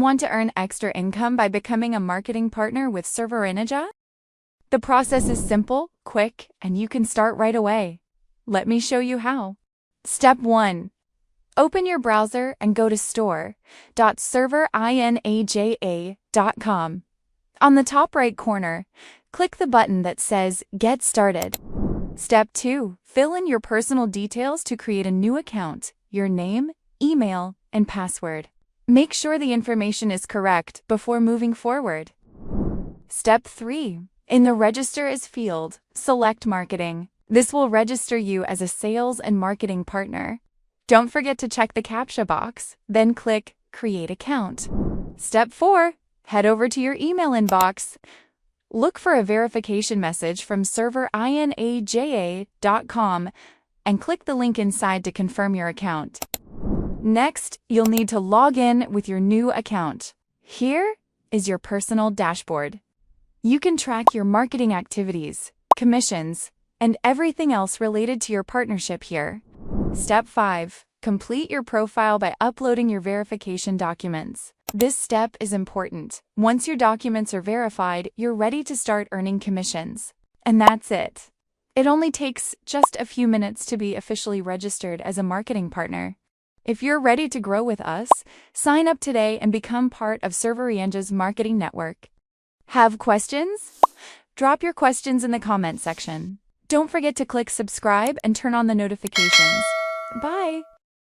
Want to earn extra income by becoming a marketing partner with ServerinAja? The process is simple, quick, and you can start right away. Let me show you how. Step 1. Open your browser and go to store.serverinaja.com. On the top right corner, click the button that says Get Started. Step 2. Fill in your personal details to create a new account, your name, email, and password. Make sure the information is correct before moving forward. Step 3. In the Register As field, select Marketing. This will register you as a sales and marketing partner. Don't forget to check the CAPTCHA box, then click Create Account. Step 4. Head over to your email inbox. Look for a verification message from ServerinaJa.com and click the link inside to confirm your account. Next, you'll need to log in with your new account. Here is your personal dashboard. You can track your marketing activities, commissions, and everything else related to your partnership here. Step 5. Complete your profile by uploading your verification documents. This step is important. Once your documents are verified, you're ready to start earning commissions. And that's it. It only takes just a few minutes to be officially registered as a marketing partner. If you're ready to grow with us, sign up today and become part of ServerinAja's marketing network. Have questions? Drop your questions in the comment section. Don't forget to click subscribe and turn on the notifications. Bye!